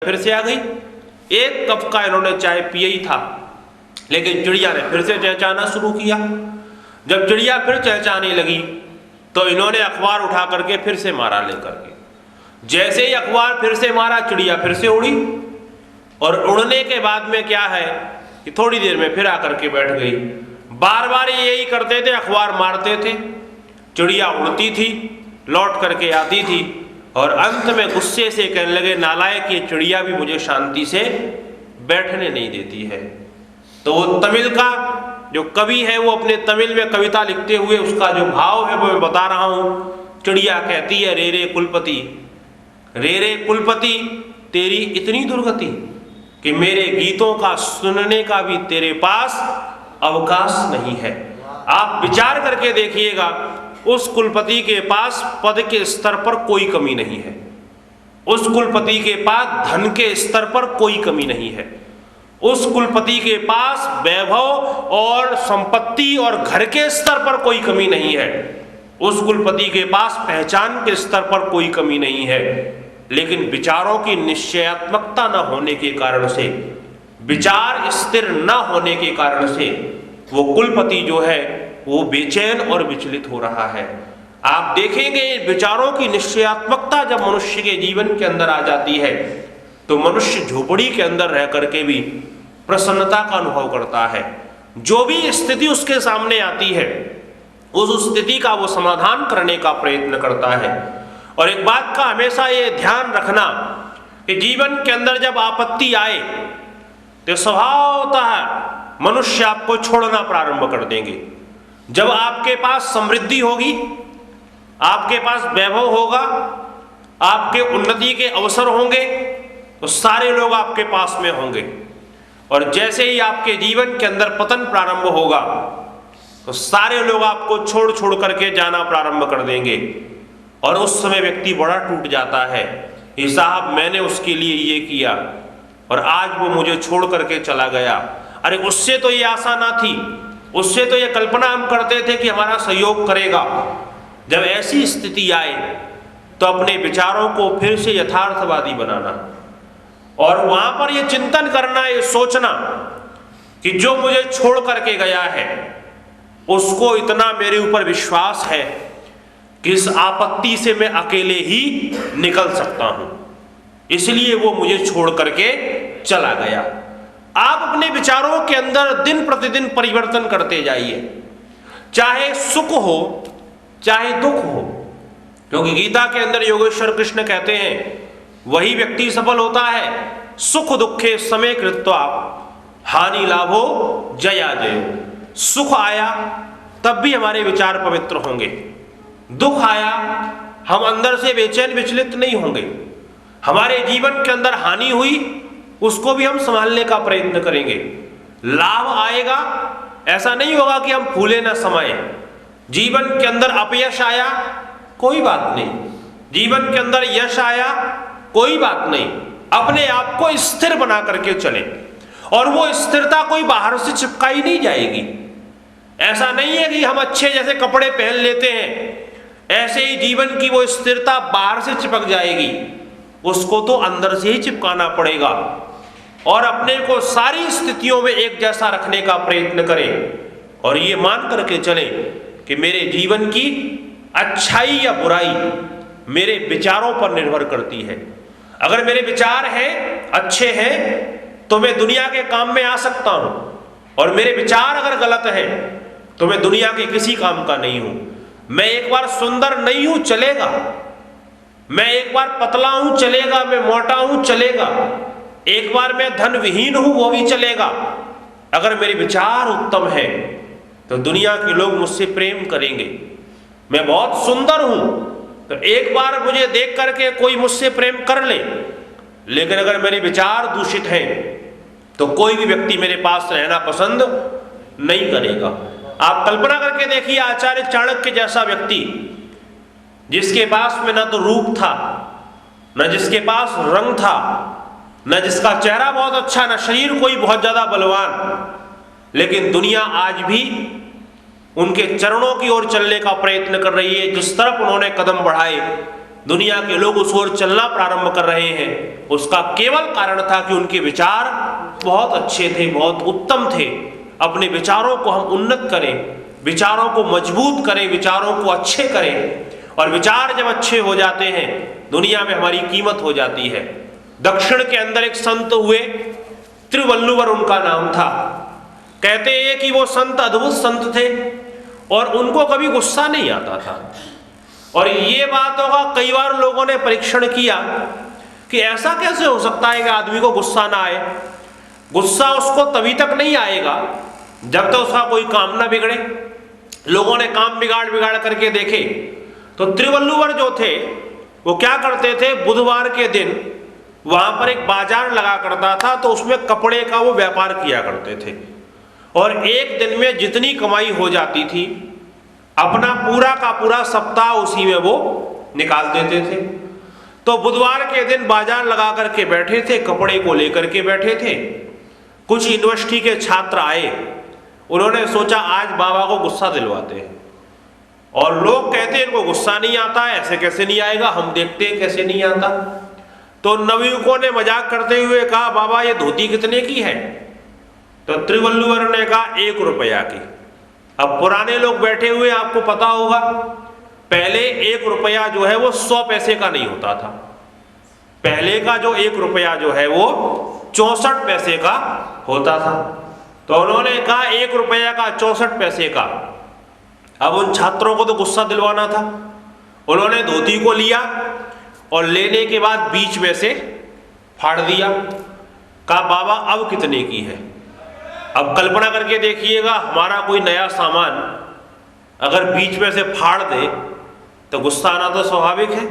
फिर से आ गई। एक कप का इन्होंने चाय पिया ही था, लेकिन चिड़िया ने फिर से चहचहाना शुरू किया। जब चिड़िया फिर चहचहाने लगी तो इन्होंने अखबार उठा करके फिर से मारा लेकर के। जैसे ही अखबार फिर से मारा, चिड़िया फिर से उड़ी, और उड़ने के बाद में क्या है कि थोड़ी देर में फिर आकर के बैठ गई। बार बार यही करते थे, अखबार मारते थे, चिड़िया उड़ती थी, लौट करके आती थी, और अंत में गुस्से से कहने लगे, नालायक ये चिड़िया भी मुझे शांति से बैठने नहीं देती है। तो वो तमिल का जो कवि है वो अपने तमिल में कविता लिखते हुए उसका जो भाव है वो मैं बता रहा हूं। चिड़िया कहती है, रे रे कुलपति, रे रे कुलपति, तेरी इतनी दुर्गति कि मेरे गीतों का सुनने का भी तेरे पास अवकाश नहीं है। आप विचार करके देखिएगा, उस कुलपति के पास पद के स्तर पर कोई कमी नहीं है, उस कुलपति के पास धन के स्तर पर कोई कमी नहीं है, उस कुलपति के पास वैभव और संपत्ति और घर के स्तर पर कोई कमी नहीं है, उस कुलपति के पास पहचान के स्तर पर कोई कमी नहीं है। लेकिन विचारों की निश्चयात्मकता न होने के कारण से, विचार स्थिर न होने के कारण से वो कुलपति जो है वो बेचैन और विचलित हो रहा है। आप देखेंगे विचारों की निश्चयात्मकता जब मनुष्य के जीवन के अंदर आ जाती है तो मनुष्य झोपड़ी के अंदर रह करके भी प्रसन्नता का अनुभव करता है। जो भी स्थिति उसके सामने आती है उस स्थिति का वो समाधान करने का प्रयत्न करता है। और एक बात का हमेशा ये ध्यान रखना कि जीवन के अंदर जब आपत्ति आए तो स्वभावतः मनुष्य आपको छोड़ना प्रारंभ कर देंगे। जब आपके पास समृद्धि होगी, आपके पास वैभव होगा, आपके उन्नति के अवसर होंगे, तो सारे लोग आपके पास में होंगे, और जैसे ही आपके जीवन के अंदर पतन प्रारंभ होगा तो सारे लोग आपको छोड़ छोड़ करके जाना प्रारंभ कर देंगे। और उस समय व्यक्ति बड़ा टूट जाता है कि साहब मैंने उसके लिए ये किया और आज वो मुझे छोड़ करके चला गया। अरे उससे तो ये आशा ना थी, उससे तो ये कल्पना हम करते थे कि हमारा सहयोग करेगा। जब ऐसी स्थिति आए तो अपने विचारों को फिर से यथार्थवादी बनाना और वहां पर ये चिंतन करना, ये सोचना कि जो मुझे छोड़ करके गया है उसको इतना मेरे ऊपर विश्वास है कि इस आपत्ति से मैं अकेले ही निकल सकता हूं, इसलिए वो मुझे छोड़ करके चला गया। आप अपने विचारों के अंदर दिन प्रतिदिन परिवर्तन करते जाइए, चाहे सुख हो चाहे दुख हो, क्योंकि गीता के अंदर योगेश्वर कृष्ण कहते हैं वही व्यक्ति सफल होता है सुख दुखे समय कृत्वा हानि लाभो जया जयो। सुख आया तब भी हमारे विचार पवित्र होंगे, दुख आया हम अंदर से बेचैन विचलित नहीं होंगे, हमारे जीवन के अंदर हानि हुई उसको भी हम संभालने का प्रयत्न करेंगे, लाभ आएगा ऐसा नहीं होगा कि हम फूले न समाये। जीवन के अंदर अपयश आया कोई बात नहीं, जीवन के अंदर यश आया कोई बात नहीं, अपने आप को स्थिर बना करके चले, और वो स्थिरता कोई बाहर से चिपकाई नहीं जाएगी। ऐसा नहीं है कि हम अच्छे जैसे कपड़े पहन लेते हैं ऐसे ही जीवन की वो स्थिरता बाहर से चिपक जाएगी, उसको तो अंदर से ही चिपकाना पड़ेगा। और अपने को सारी स्थितियों में एक जैसा रखने का प्रयत्न करें और ये मान करके चले कि मेरे जीवन की अच्छाई या बुराई मेरे विचारों पर निर्भर करती है। अगर मेरे विचार हैं अच्छे हैं तो मैं दुनिया के काम में आ सकता हूं, और मेरे विचार अगर गलत हैं तो मैं दुनिया के किसी काम का नहीं हूं। मैं एक बार सुंदर नहीं हूं चलेगा, मैं एक बार पतला हूं चलेगा, मैं मोटा हूं चलेगा, एक बार मैं धन विहीन हूं वो भी चलेगा। अगर मेरे विचार उत्तम हैं तो दुनिया के लोग मुझसे प्रेम करेंगे। मैं बहुत सुंदर हूं तो एक बार मुझे देख करके कोई मुझसे प्रेम कर ले, लेकिन अगर मेरे विचार दूषित हैं तो कोई भी व्यक्ति मेरे पास रहना पसंद नहीं करेगा। आप कल्पना करके देखिए, आचार्य चाणक्य जैसा व्यक्ति जिसके पास में न तो रूप था, न जिसके पास रंग था, न जिसका चेहरा बहुत अच्छा, न शरीर कोई बहुत ज्यादा बलवान, लेकिन दुनिया आज भी उनके चरणों की ओर चलने का प्रयत्न कर रही है। जिस तरफ उन्होंने कदम बढ़ाए दुनिया के लोग उस ओर चलना प्रारंभ कर रहे हैं, उसका केवल कारण था कि उनके विचार बहुत अच्छे थे, बहुत उत्तम थे। अपने विचारों को हम उन्नत करें, विचारों को मजबूत करें, विचारों को अच्छे करें, और विचार जब अच्छे हो जाते हैं दुनिया में हमारी कीमत हो जाती है। दक्षिण के अंदर एक संत हुए, त्रिवल्लुवर उनका नाम था। कहते हैं कि वो संत अद्भुत संत थे और उनको कभी गुस्सा नहीं आता था। और ये बातों का कई बार लोगों ने परीक्षण किया कि ऐसा कैसे हो सकता है कि आदमी को गुस्सा ना आए। गुस्सा उसको तभी तक नहीं आएगा जब तक उसका कोई काम ना बिगड़े। लोगों ने काम बिगाड़ बिगाड़ करके देखे तो त्रिवल्लुवर जो थे वो क्या करते थे, बुधवार के दिन वहां पर एक बाजार लगा करता था, तो उसमें कपड़े का वो व्यापार किया करते थे। और एक दिन में जितनी कमाई हो जाती थी अपना पूरा का पूरा सप्ताह उसी में वो निकाल देते थे। तो बुधवार के दिन बाजार लगा करके बैठे थे, कपड़े को लेकर के बैठे थे। कुछ यूनिवर्सिटी के छात्र आए, उन्होंने सोचा आज बाबा को गुस्सा दिलवाते हैं। और लोग कहते हैं इनको गुस्सा नहीं आता, ऐसे कैसे नहीं आएगा, हम देखते हैं कैसे नहीं आता। तो नवयुवकों ने मजाक करते हुए कहा बाबा ये धोती कितने की है? तो त्रिवल्लुवर ने कहा 1 रुपया की। अब पुराने लोग बैठे हुए, आपको पता होगा पहले 1 रुपया जो है वो 100 पैसे का नहीं होता था। पहले का जो 1 रुपया जो है वो 64 पैसे का होता था। तो उन्होंने कहा 1 रुपया का 64 पैसे का। अब उन छात्रों को तो गुस्सा दिलवाना था। उन्होंने धोती को लिया और लेने के बाद बीच में से फाड़ दिया। कहा बाबा अब कितने की है? अब कल्पना करके देखिएगा, हमारा कोई नया सामान अगर बीच में से फाड़ दे तो गुस्सा आना तो स्वाभाविक है।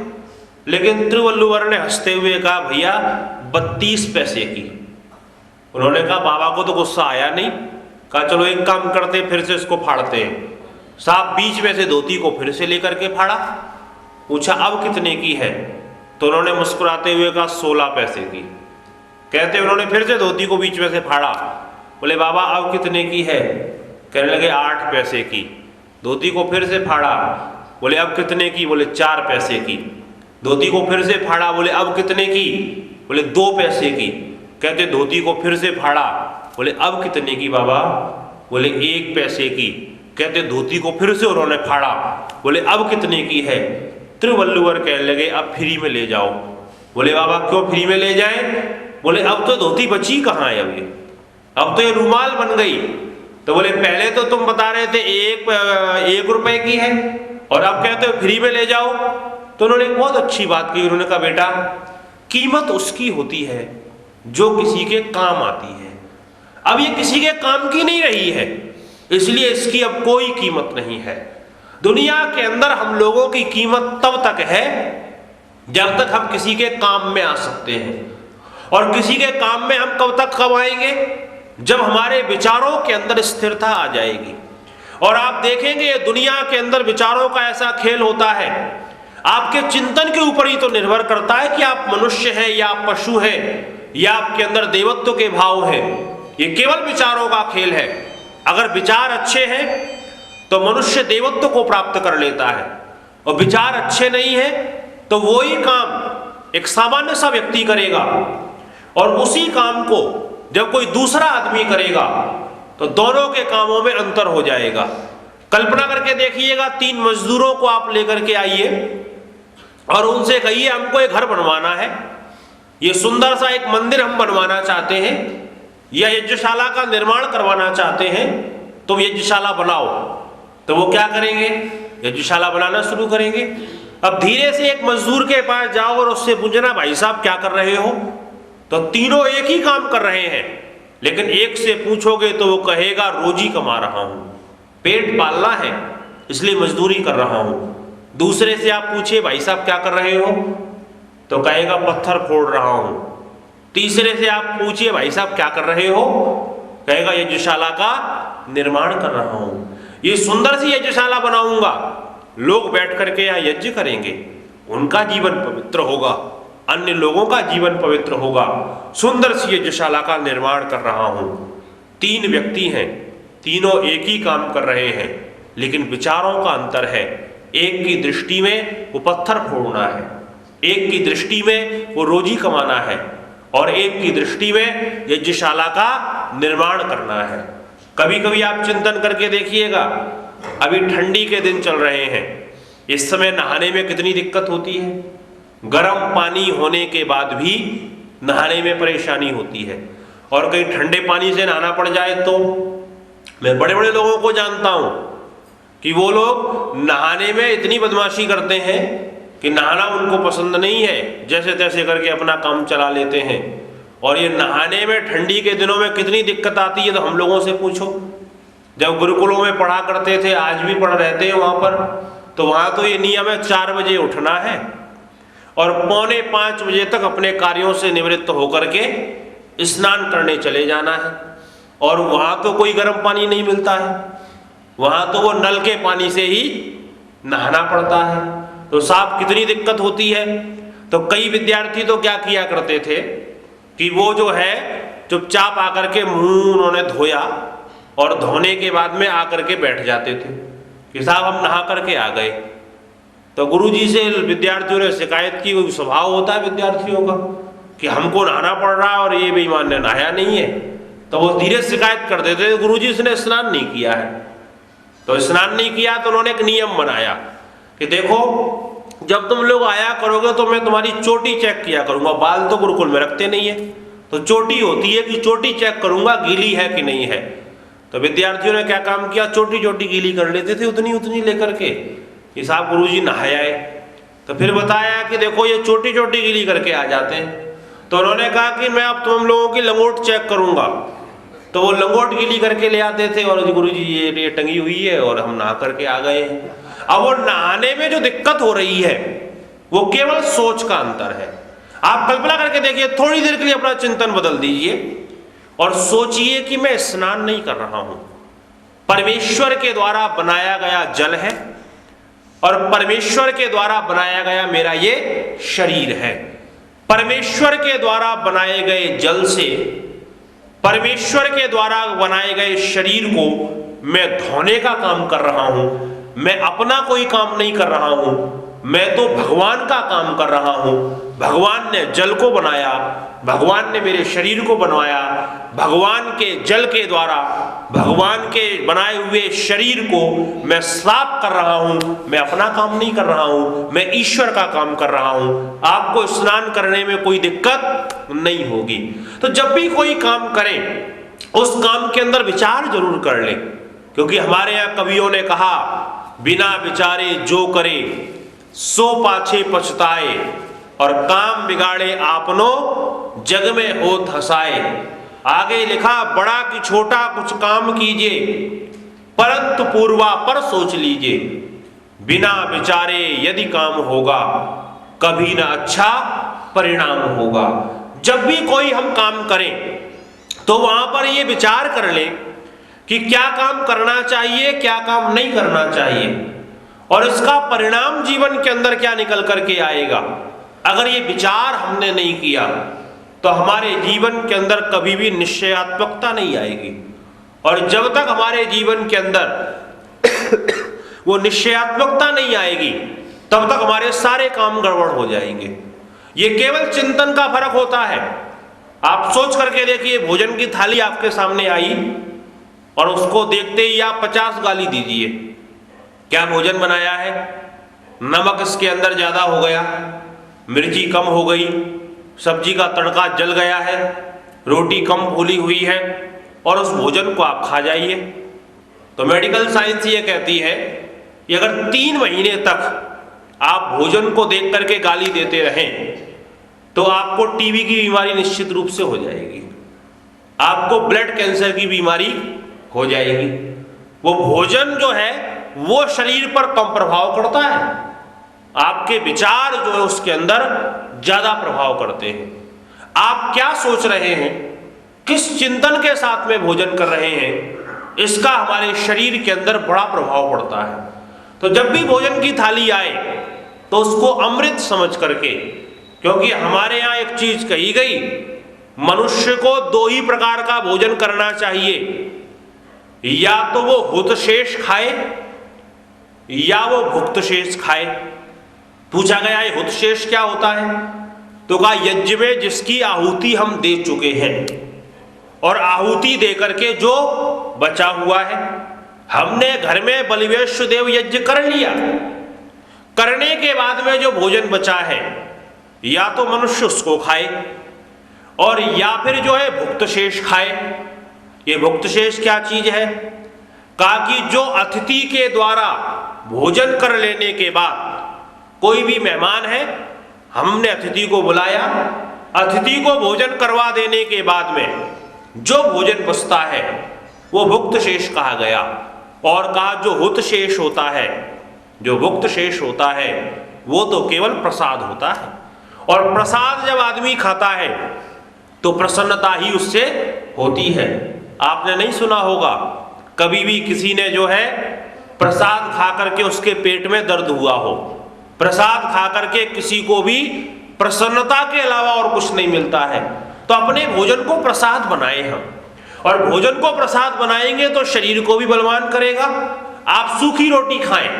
लेकिन त्रिवल्लुवर ने हंसते हुए कहा भैया 32 पैसे की। उन्होंने कहा बाबा को तो गुस्सा आया नहीं। कहा चलो एक काम करते, फिर से इसको फाड़ते हैं। साहब बीच में से धोती को फिर से लेकर के फाड़ा। पूछा अब कितने की है? तो उन्होंने मुस्कुराते हुए कहा 16 पैसे की। कहते उन्होंने फिर से धोती को बीच में से फाड़ा। बोले बाबा अब कितने की है? कहने लगे 8 पैसे की। धोती को फिर से फाड़ा। बोले अब कितने की? बोले 4 पैसे की। धोती को फिर से फाड़ा। बोले अब कितने की? बोले 2 पैसे की। कहते धोती को फिर से फाड़ा। बोले अब कितने की बाबा? बोले 1 पैसे की। कहते धोती को फिर से उन्होंने फाड़ा। बोले अब कितने की है? त्रिवल्लुवर कहने लगे अब फ्री में ले जाओ। बोले बाबा क्यों फ्री में ले जाएं? बोले अब तो धोती बची कहाँ है, अभी अब तो ये रूमाल बन गई। तो बोले पहले तो तुम बता रहे थे 1 रुपए की है और अब कहते हो फ्री में ले जाओ। तो उन्होंने एक बहुत अच्छी बात की। उन्होंने कहा बेटा कीमत उसकी होती है जो किसी के काम आती है। अब ये किसी के काम की नहीं रही है, इसलिए इसकी अब कोई कीमत नहीं है। दुनिया के अंदर हम लोगों की कीमत तब तक है जब तक हम किसी के काम में आ सकते हैं। और किसी के काम में हम कब आएंगे? जब हमारे विचारों के अंदर स्थिरता आ जाएगी। और आप देखेंगे ये दुनिया के अंदर विचारों का ऐसा खेल होता है, आपके चिंतन के ऊपर ही तो निर्भर करता है कि आप मनुष्य हैं या आप पशु हैं या आपके अंदर देवत्व के भाव हैं। ये केवल विचारों का खेल है। अगर विचार अच्छे हैं तो मनुष्य देवत्व को प्राप्त कर लेता है, और विचार अच्छे नहीं है तो वही काम एक सामान्य सा व्यक्ति करेगा, और उसी काम को जब कोई दूसरा आदमी करेगा तो दोनों के कामों में अंतर हो जाएगा। कल्पना करके देखिएगा, 3 मजदूरों को आप लेकर के आइए और उनसे कहिए हमको एक घर बनवाना है, ये सुंदर सा एक मंदिर हम बनवाना चाहते हैं या यज्ञशाला का निर्माण करवाना चाहते हैं, तो यज्ञशाला बनाओ। तो वो क्या करेंगे? यज्ञशाला बनाना शुरू करेंगे। अब धीरे से एक मजदूर के पास जाओ और उससे पूछना भाई साहब क्या कर रहे हो? तो तीनों एक ही काम कर रहे हैं, लेकिन एक से पूछोगे तो वो कहेगा रोजी कमा रहा हूं, पेट पालना है इसलिए मजदूरी कर रहा हूं। दूसरे से आप पूछिए भाई साहब क्या कर रहे हो, तो कहेगा पत्थर फोड़ रहा हूं। तीसरे से आप पूछिए भाई साहब क्या कर रहे हो, कहेगा यज्ञशाला का निर्माण कर रहा हूं, ये सुंदर सी यज्ञशाला बनाऊंगा, लोग बैठ करके यहाँ यज्ञ करेंगे, उनका जीवन पवित्र होगा, अन्य लोगों का जीवन पवित्र होगा, सुंदर सी यज्ञशाला का निर्माण कर रहा हूं। 3 व्यक्ति हैं, तीनों एक ही काम कर रहे हैं, लेकिन विचारों का अंतर है। एक की दृष्टि में वो पत्थर फोड़ना है, एक की दृष्टि में वो रोजी कमाना है और एक की दृष्टि में यज्ञशाला का निर्माण करना है। कभी कभी आप चिंतन करके देखिएगा, अभी ठंडी के दिन चल रहे हैं, इस समय नहाने में कितनी दिक्कत होती है। गर्म पानी होने के बाद भी नहाने में परेशानी होती है, और कहीं ठंडे पानी से नहाना पड़ जाए तो। मैं बड़े बड़े लोगों को जानता हूं कि वो लोग नहाने में इतनी बदमाशी करते हैं कि नहाना उनको पसंद नहीं है, जैसे तैसे करके अपना काम चला लेते हैं। और ये नहाने में ठंडी के दिनों में कितनी दिक्कत आती है तो हम लोगों से पूछो। जब गुरुकुलों में पढ़ा करते थे, आज भी पढ़ रहते हैं वहां पर, तो वहां तो ये नियम है 4 बजे उठना है और 4:45 बजे तक अपने कार्यों से निवृत्त होकर के स्नान करने चले जाना है। और वहां तो कोई गर्म पानी नहीं मिलता है, वहां तो वो नल के पानी से ही नहाना पड़ता है। तो साहब कितनी दिक्कत होती है। तो कई विद्यार्थी तो क्या किया करते थे कि वो जो है चुपचाप आकर के मुंह उन्होंने धोया और धोने के बाद में आकर के बैठ जाते थे कि साहब हम नहा करके आ गए। तो गुरुजी से विद्यार्थियों ने शिकायत की। कोई स्वभाव होता है विद्यार्थियों का कि हमको नहाना पड़ रहा है और ये बेईमान ने नहाया नहीं है, तो वो धीरे शिकायत कर देते थे गुरुजी ने स्नान नहीं किया है। तो स्नान नहीं किया तो उन्होंने एक नियम बनाया कि देखो जब तुम लोग आया करोगे तो मैं तुम्हारी चोटी चेक किया करूंगा। बाल तो गुरुकुल में रखते नहीं है, तो चोटी होती है कि चोटी चेक करूंगा गीली है कि नहीं है। तो विद्यार्थियों ने क्या काम किया, चोटी चोटी गीली कर लेते थे उतनी उतनी लेकर के कि साहब गुरुजी नहाया है। तो फिर बताया कि देखो ये छोटी छोटी गीली करके आ जाते हैं। तो उन्होंने कहा कि मैं अब तुम लोगों की लंगोट चेक करूंगा। तो वो लंगोट गीली करके ले आते थे और गुरुजी ये टंगी हुई है और हम नहा करके आ गए हैं। अब वो नहाने में जो दिक्कत हो रही है वो केवल सोच का अंतर है। आप कल्पना करके देखिए, थोड़ी देर के लिए अपना चिंतन बदल दीजिए और सोचिए कि मैं स्नान नहीं कर रहा हूं, परमेश्वर के द्वारा बनाया गया जल है और परमेश्वर के द्वारा बनाया गया मेरा ये शरीर है। परमेश्वर के द्वारा बनाए गए जल से, परमेश्वर के द्वारा बनाए गए शरीर को मैं धोने का काम कर रहा हूं। मैं अपना कोई काम नहीं कर रहा हूं, मैं तो भगवान का काम कर रहा हूं। भगवान ने जल को बनाया, भगवान ने मेरे शरीर को बनवाया, भगवान के जल के द्वारा भगवान के बनाए हुए शरीर को मैं साफ कर रहा हूं। मैं अपना काम नहीं कर रहा हूं, मैं ईश्वर का काम कर रहा हूं। आपको स्नान करने में कोई दिक्कत नहीं होगी। तो जब भी कोई काम करें उस काम के अंदर विचार जरूर कर लें, क्योंकि हमारे यहाँ कवियों ने कहा, बिना विचारे जो करे सो पाछे पछताए और काम बिगाड़े आपनो जग में होत हंसाए। आगे लिखा, बड़ा कि छोटा कुछ काम कीजिए परंतु पूर्वा पर सोच लीजिए। बिना विचारे यदि काम होगा कभी ना अच्छा परिणाम होगा। जब भी कोई हम काम करें तो वहां पर ये विचार कर लें कि क्या काम करना चाहिए, क्या काम नहीं करना चाहिए और इसका परिणाम जीवन के अंदर क्या निकल करके आएगा। अगर ये विचार हमने नहीं किया तो हमारे जीवन के अंदर कभी भी निश्चयात्मकता नहीं आएगी, और जब तक हमारे जीवन के अंदर वो निश्चयात्मकता नहीं आएगी तब तक हमारे सारे काम गड़बड़ हो जाएंगे। ये केवल चिंतन का फर्क होता है। आप सोच करके देखिए, भोजन की थाली आपके सामने आई और उसको देखते ही आप 50 गाली दीजिए। क्या भोजन बनाया है, नमक इसके अंदर ज्यादा हो गया, मिर्ची कम हो गई, सब्जी का तड़का जल गया है, रोटी कम फूली हुई है, और उस भोजन को आप खा जाइए। तो मेडिकल साइंस ये कहती है कि अगर 3 महीने तक आप भोजन को देख करके गाली देते रहें तो आपको टीबी की बीमारी निश्चित रूप से हो जाएगी, आपको ब्लड कैंसर की बीमारी हो जाएगी। वो भोजन जो है वो शरीर पर कम प्रभाव करता है, आपके विचार जो है उसके अंदर ज्यादा प्रभाव करते हैं। आप क्या सोच रहे हैं, किस चिंतन के साथ में भोजन कर रहे हैं, इसका हमारे शरीर के अंदर बड़ा प्रभाव पड़ता है। तो जब भी भोजन की थाली आए तो उसको अमृत समझ करके, क्योंकि हमारे यहाँ एक चीज कही गई, मनुष्य को 2 ही प्रकार का भोजन करना चाहिए, या तो वो हुत शेष खाए या वो भुक्त शेष खाए। पूछा गया ये हुतशेष क्या होता है? तो कहा यज्ञ में जिसकी आहुति हम दे चुके हैं और आहुति दे करके जो बचा हुआ है, हमने घर में बलिवेश्वर देव यज्ञ कर लिया, करने के बाद में जो भोजन बचा है या तो मनुष्य उसको खाए और या फिर जो है भुक्त शेष खाए। ये भुक्त शेष क्या चीज है? कहा कि जो अतिथि के द्वारा भोजन कर लेने के बाद, कोई भी मेहमान है, हमने अतिथि को बुलाया, अतिथि को भोजन करवा देने के बाद में जो भोजन बचता है वो भुक्त शेष कहा गया। और कहा जो हुत शेष होता है, जो भुक्त शेष होता है वो तो केवल प्रसाद होता है, और प्रसाद जब आदमी खाता है तो प्रसन्नता ही उससे होती है। आपने नहीं सुना होगा कभी भी किसी ने जो है प्रसाद खा करके उसके पेट में दर्द हुआ हो, प्रसाद खा करके किसी को भी प्रसन्नता के अलावा और कुछ नहीं मिलता है। तो अपने भोजन को प्रसाद बनाए हम, और भोजन को प्रसाद बनाएंगे तो शरीर को भी बलवान करेगा। आप सूखी रोटी खाएं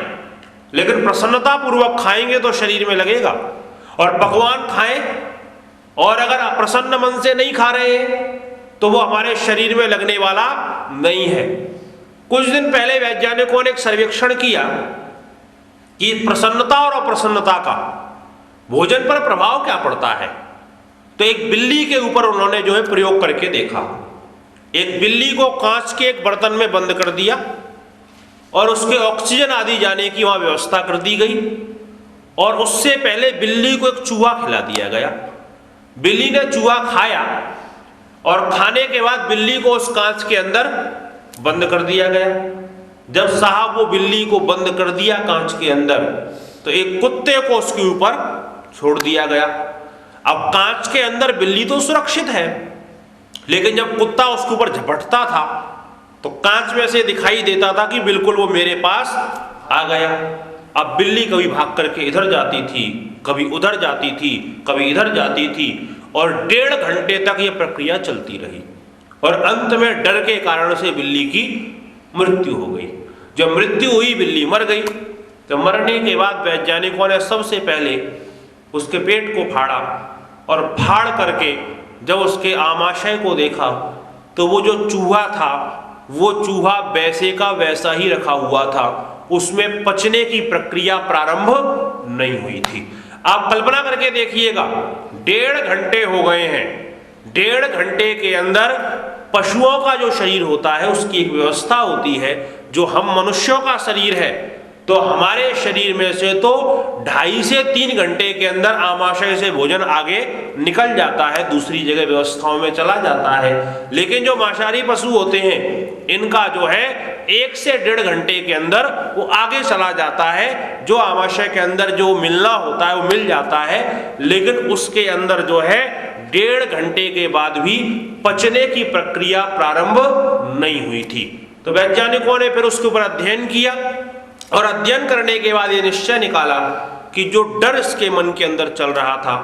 लेकिन प्रसन्नता पूर्वक खाएंगे तो शरीर में लगेगा, और पकवान खाएं और अगर प्रसन्न मन से नहीं खा रहे हैं तो वो हमारे शरीर में लगने वाला नहीं है। कुछ दिन पहले वैज्ञानिकों ने एक सर्वेक्षण किया कि प्रसन्नता और अप्रसन्नता का भोजन पर प्रभाव क्या पड़ता है। तो एक बिल्ली के ऊपर उन्होंने जो है प्रयोग करके देखा। एक बिल्ली को कांच के एक बर्तन में बंद कर दिया और उसके ऑक्सीजन आदि जाने की वहां व्यवस्था कर दी गई, और उससे पहले बिल्ली को एक चूहा खिला दिया गया। बिल्ली ने चूहा खाया और खाने के बाद बिल्ली को उस कांच के अंदर बंद कर दिया गया। जब साहब वो बिल्ली को बंद कर दिया कांच के अंदर, तो एक कुत्ते को उसके ऊपर छोड़ दिया गया। अब कांच के अंदर बिल्ली तो सुरक्षित है, लेकिन जब कुत्ता उसके ऊपर झपटता था तो कांच में से दिखाई देता था कि बिल्कुल वो मेरे पास आ गया। अब बिल्ली कभी भाग करके इधर जाती थी, कभी उधर जाती थी, कभी इधर जाती थी, और 1.5 घंटे तक ये प्रक्रिया चलती रही, और अंत में डर के कारण से बिल्ली की मृत्यु हो गई। जब मृत्यु हुई बिल्ली मर गई। तो मरने के बाद वैज्ञानिकों ने सबसे पहले उसके पेट को फाड़ा, और फाड़ करके जब उसके आमाशय को देखा तो वो जो चूहा था वो चूहा वैसे का वैसा ही रखा हुआ था, उसमें पचने की प्रक्रिया प्रारंभ नहीं हुई थी। आप कल्पना करके देखिएगा, 1.5 घंटे हो गए हैं, 1.5 घंटे के अंदर पशुओं का जो शरीर होता है उसकी एक व्यवस्था होती है। जो हम मनुष्यों का शरीर है तो हमारे शरीर में से तो 2.5 से 3 घंटे के अंदर आमाशय से भोजन आगे निकल जाता है, दूसरी जगह व्यवस्थाओं में चला जाता है। लेकिन जो मांसाहारी पशु होते हैं इनका जो है 1 से 1.5 घंटे के अंदर वो आगे चला जाता है। जो आमाशय के अंदर जो मिलना होता है वो मिल जाता है, लेकिन उसके अंदर जो है 1.5 घंटे के बाद भी पचने की प्रक्रिया प्रारंभ नहीं हुई थी। तो वैज्ञानिकों ने फिर उसके ऊपर अध्ययन किया, और अध्ययन करने के बाद ये निश्चय निकाला कि जो डर इसके मन के अंदर चल रहा था,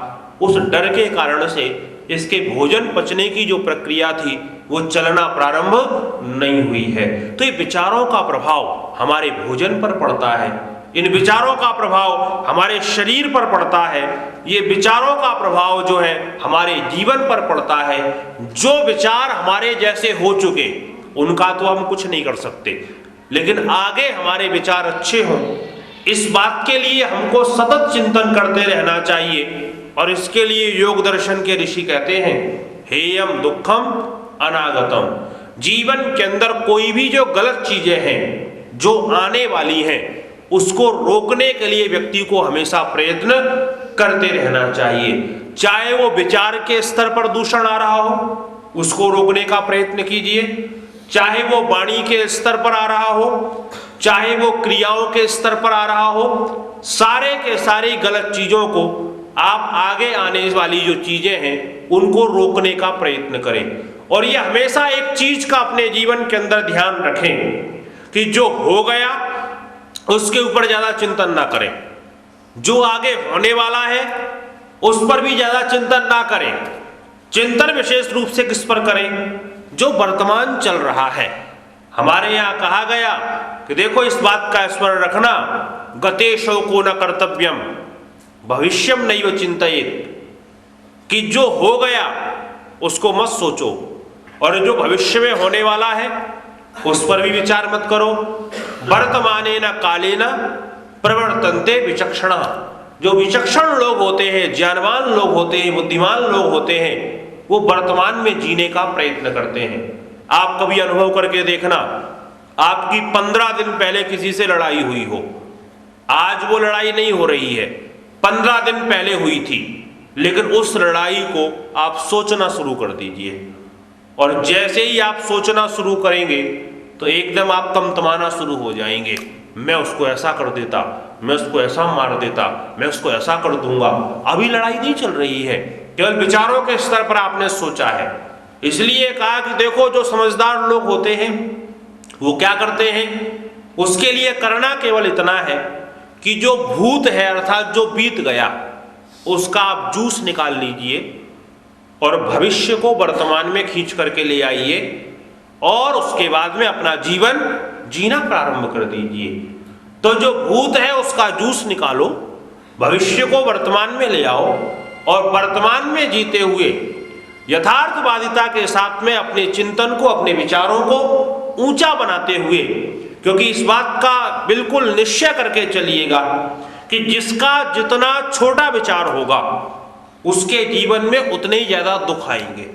उस डर के कारण से इसके भोजन पचने की जो प्रक्रिया थी वो चलना प्रारंभ नहीं हुई है। तो ये विचारों का प्रभाव हमारे भोजन पर पड़ता है, इन विचारों का प्रभाव हमारे शरीर पर पड़ता है, ये विचारों का प्रभाव जो है हमारे जीवन पर पड़ता है। जो विचार हमारे जैसे हो चुके उनका तो हम कुछ नहीं कर सकते, लेकिन आगे हमारे विचार अच्छे हों इस बात के लिए हमको सतत चिंतन करते रहना चाहिए। और इसके लिए योग दर्शन के ऋषि कहते हैं, हेयम दुखम अनागतम। जीवन के अंदर कोई भी जो गलत चीजें हैं जो आने वाली हैं उसको रोकने के लिए व्यक्ति को हमेशा प्रयत्न करते रहना चाहिए। चाहे वो विचार के स्तर पर दूषण आ रहा हो उसको रोकने का प्रयत्न कीजिए, चाहे वो वाणी के स्तर पर आ रहा हो, चाहे वो क्रियाओं के स्तर पर आ रहा हो, सारे के सारी गलत चीजों को आप आगे आने वाली जो चीजें हैं उनको रोकने का प्रयत्न करें। और ये हमेशा एक चीज का अपने जीवन के अंदर ध्यान रखें कि जो हो गया उसके ऊपर ज्यादा चिंतन ना करें, जो आगे होने वाला है उस पर भी ज्यादा चिंतन ना करें। चिंतन विशेष रूप से किस पर करें? जो वर्तमान चल रहा है। हमारे यहाँ कहा गया कि देखो इस बात का स्मरण रखना, गते शोको न कर्तव्यम, भविष्यम नैव चिंतयेत्, कि जो हो गया उसको मत सोचो, और जो भविष्य में होने वाला है उस पर भी विचार मत करो। वर्तमानेन कालेन प्रवर्तन्ते विचक्षणा, जो विचक्षण लोग होते हैं, ज्ञानवान लोग होते हैं, बुद्धिमान लोग होते हैं, वो वर्तमान में जीने का प्रयत्न करते हैं। आप कभी अनुभव करके देखना, आपकी 15 दिन पहले किसी से लड़ाई हुई हो, आज वो लड़ाई नहीं हो रही है, 15 दिन पहले हुई थी, लेकिन उस लड़ाई को आप सोचना शुरू कर दीजिए, और जैसे ही आप सोचना शुरू करेंगे तो एकदम आप तमतमाना शुरू हो जाएंगे। मैं उसको ऐसा कर देता, मैं उसको ऐसा मार देता, मैं उसको ऐसा कर दूंगा। अभी लड़ाई नहीं चल रही है, केवल विचारों के स्तर पर आपने सोचा है। इसलिए कहा कि देखो, जो समझदार लोग होते हैं वो क्या करते हैं, उसके लिए करना केवल इतना है कि जो भूत है अर्थात जो बीत गया उसका आप जूस निकाल लीजिए और भविष्य को वर्तमान में खींच करके ले आइए, और उसके बाद में अपना जीवन जीना प्रारंभ कर दीजिए। तो जो भूत है उसका जूस निकालो, भविष्य को वर्तमान में ले आओ, और वर्तमान में जीते हुए यथार्थवादिता के साथ में अपने चिंतन को, अपने विचारों को ऊंचा बनाते हुए, क्योंकि इस बात का बिल्कुल निश्चय करके चलिएगा कि जिसका जितना छोटा विचार होगा उसके जीवन में उतने ही ज्यादा दुख आएंगे।